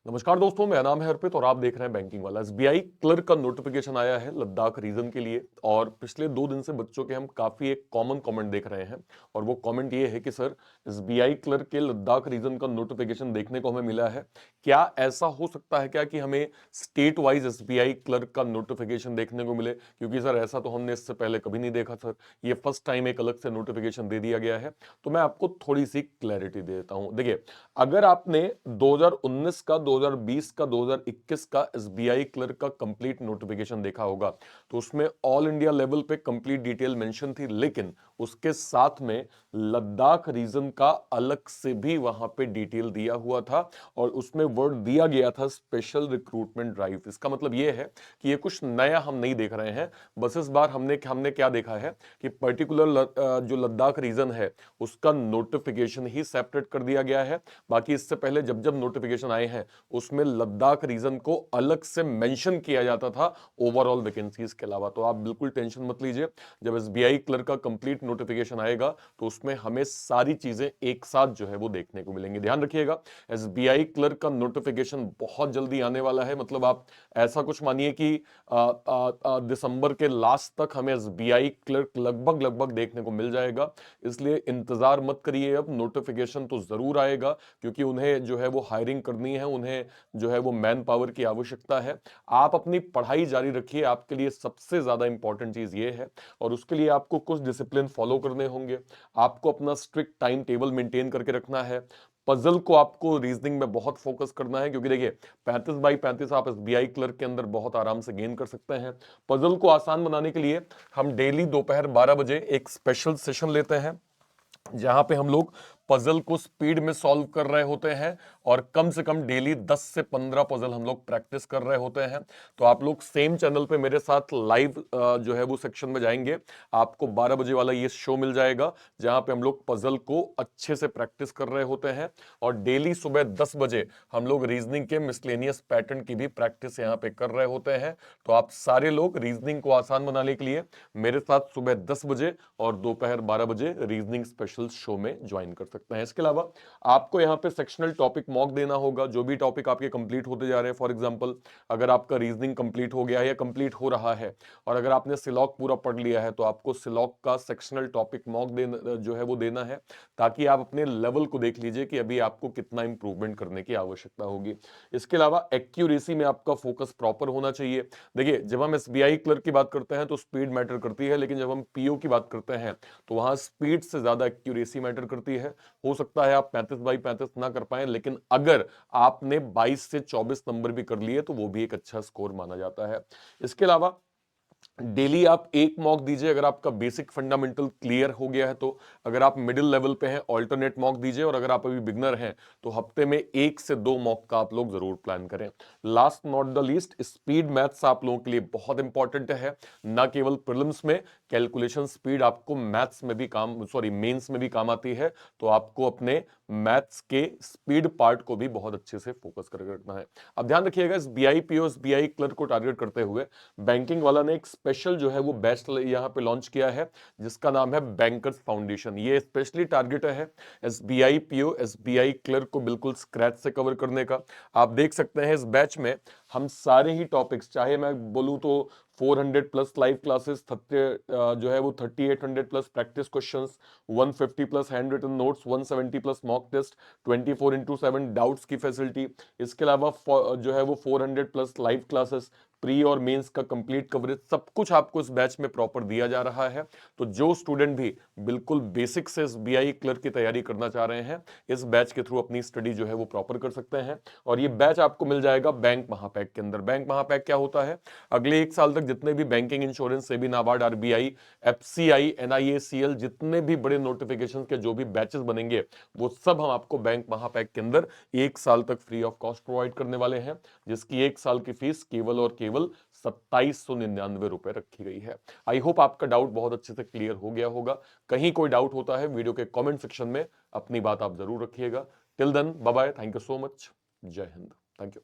नमस्कार दोस्तों, मेरा नाम है अर्पित और आप देख रहे हैं बैंकिंग वाला। एसबीआई क्लर्क का नोटिफिकेशन आया है लद्दाख रीजन के लिए और पिछले 2 दिन से बच्चों के हम काफी एक कॉमन कमेंट देख रहे हैं और वो कमेंट ये है कि सर एसबीआई क्लर्क के लद्दाख रीजन का नोटिफिकेशन देखने को हमें मिला है। क्या ऐसा हो सकता है क्या कि हमें स्टेट वाइज एसबीआई क्लर्क का नोटिफिकेशन देखने को मिले? क्योंकि सर ऐसा तो हमने इससे पहले कभी नहीं देखा सर, ये फर्स्ट टाइम एक अलग से नोटिफिकेशन दे दिया गया है। तो मैं आपको थोड़ी सी क्लैरिटी देता हूं। देखिए, अगर आपने 2019 का, 2020 का, 2021 का एसबीआई क्लर्क का कंप्लीट नोटिफिकेशन देखा होगा तो उसमें ऑल इंडिया लेवल पे कंप्लीट डिटेल मेंशन थी, लेकिन उसके साथ में लद्दाख रीजन का अलग से भी वहां पे डिटेल दिया हुआ था और उसमें वर्ड दिया गया था स्पेशल रिक्रूटमेंट ड्राइव। इसका मतलब यह है कि ये कुछ नया हम नहीं देख रहे हैं। बस इस बार हमने क्या देखा है कि पर्टिकुलर जो लद्दाख रीजन है उसका नोटिफिकेशन ही सेपरेट कर दिया गया है। बाकी इससे पहले जब जब नोटिफिकेशन आए हैं उसमें लद्दाख रीजन को अलग से मेंशन किया जाता था ओवरऑल वैकेंसीज के अलावा। तो आप बिल्कुल टेंशन मत लीजिए, जब एसबीआई क्लर्क का कंप्लीट नोटिफिकेशन आएगा तो उसमें हमें सारी चीजें एक साथ जो है वो देखने को मिलेंगी। ध्यान रखिएगा, एसबीआई क्लर्क का नोटिफिकेशन बहुत जल्दी आने वाला है। मतलब आप ऐसा कुछ मानिए कि दिसंबर के लास्ट तक हमें एसबीआई क्लर्क लगभग लगभग देखने को मिल जाएगा। इसलिए इंतजार मत करिए, अब नोटिफिकेशन तो जरूर आएगा क्योंकि उन्हें जो है वो हायरिंग करनी है, उन्हें जो है वो मैन पावर की आवश्यकता है। आप अपनी पढ़ाई जारी रखिए, आपके लिए सबसे ज्यादा इंपॉर्टेंट चीज ये है और उसके लिए आपको कुछ डिसिप्लिन फॉलो करने होंगे। आपको अपना स्ट्रिक्ट टाइम टेबल मेंटेन करके रखना है। पजल को आपको रीजनिंग में बहुत फोकस करना है क्योंकि देखिए 35 बाई 35 आप एसबीआई क्लर्क के अंदर बहुत आराम से गेन कर सकते हैं। पजल को आसान बनाने के लिए हम डेली दोपहर 12 बजे एक स्पेशल सेशन लेते हैं जहां पे हम लोग पजल को स्पीड में सॉल्व कर रहे होते हैं और कम से कम डेली 10 से 15 पजल हम लोग प्रैक्टिस कर रहे होते हैं। तो आप लोग सेम चैनल पे मेरे साथ लाइव जो है वो सेक्शन में जाएंगे, आपको 12 बजे वाला ये शो मिल जाएगा जहां पे हम लोग पजल को अच्छे से प्रैक्टिस कर रहे होते हैं और डेली सुबह 10 बजे हम लोग रीजनिंग के मिसलेनियस पैटर्न की भी प्रैक्टिस यहाँ पे कर रहे होते हैं। तो आप सारे लोग रीजनिंग को आसान बनाने के लिए मेरे साथ सुबह 10 बजे और दोपहर 12 बजे रीजनिंग स्पेशल शो में ज्वाइन कर सकते हैं। इसके अलावा आपको यहाँ पे सेक्शनल टॉपिक मॉक देना होगा, जो भी टॉपिक आपके कंप्लीट होते जा रहे हैं। फॉर एग्जांपल, अगर आपका रीजनिंग कंप्लीट हो गया है या कंप्लीट हो रहा है और अगर आपने सिलॉक पूरा पढ़ लिया है तो आपको सिलॉक का सेक्शनल टॉपिक मॉक देना जो है वो देना है, ताकि आप अपने लेवल को देख लीजिए कि अभी आपको कितना इंप्रूवमेंट करने की आवश्यकता होगी। इसके अलावा एक्यूरेसी में आपका फोकस प्रॉपर होना चाहिए। देखिए, जब हम एसबीआई क्लर्क की बात करते हैं तो स्पीड मैटर करती है, लेकिन जब हम पीओ की बात करते हैं तो वहां स्पीड से ज्यादा एक्यूरेसी मैटर करती है। हो सकता है आप 35 बाई 35 ना कर पाए, लेकिन अगर आपने 22 से 24 नंबर भी कर लिए तो वो भी एक अच्छा स्कोर माना जाता है। इसके अलावा डेली आप एक मॉक दीजिए अगर आपका बेसिक फंडामेंटल क्लियर हो गया है तो। अगर आप मिडिल लेवल पे हैं, ऑल्टरनेट मॉक दीजिए और अगर आप अभी बिगनर हैं तो हफ्ते में 1 से 2 मॉक का आप लोग जरूर प्लान करें। Last not the least, speed maths आप लोगों के लिए बहुत इंपॉर्टेंट है। ना केवल प्रीलिम्स में, कैलकुलेशन स्पीड आपको मैथ्स में भी मेंस में भी काम आती है। तो आपको अपने मैथ्स के स्पीड पार्ट को भी बहुत अच्छे से फोकस करके रखना है। अब ध्यान रखिएगा, इस बीआईपीओ बीआई क्लर्क को टारगेट करते हुए बैंकिंग वाला ने एक स्पेशल जो है वो बैच यहाँ पे लॉन्च किया है जिसका नाम है बैंकर्स फाउंडेशन। ये स्पेशली टारगेट है एसबीआई पीओ एसबीआई क्लर्क को बिल्कुल स्क्रैच से कवर करने का। आप देख सकते हैं इस बैच में हम सारे ही टॉपिक्स, चाहे मैं बोलूं तो 400 प्लस लाइव क्लासेस, जो है वो 3800 plus practice questions, 150 plus handwritten notes, 170 plus mock test, 24x7 doubts की फैसिलिटी। इसके अलावा जो है वो 400 प्लस लाइव क्लासेस, प्री और मेंस का कंप्लीट कवरेज, सब कुछ आपको इस बैच में प्रॉपर दिया जा रहा है। तो जो स्टूडेंट भी बिल्कुल बेसिक से एसबीआई क्लर्क की तैयारी करना चाह रहे हैं, इस बैच के थ्रू अपनी स्टडी जो है वो प्रॉपर कर सकते हैं। और ये बैच आपको मिल जाएगा बैंक महापैक के अंदर। बैंक महापैक क्या होता है? अगले 1 साल तक जितने भी banking, insurance, SEBI, NABARD, RBI, FCI, NIACL, जितने भी बड़े नोटिफिकेशन के जो भी बैचेस बनेंगे वो सब हम आपको बैंक महापैक के अंदर 1 साल तक फ्री ऑफ कॉस्ट प्रोवाइड करने वाले हैं, जिसकी 1 साल की फीस केवल और केवल 2799 रुपए रखी गई है। आई होप आपका डाउट बहुत अच्छे से क्लियर हो गया होगा। कहीं कोई डाउट होता है वीडियो के कमेंट सेक्शन में अपनी बात आप जरूर रखिएगा। Till then, bye bye, thank you so much, जय हिंद, थैंक यू।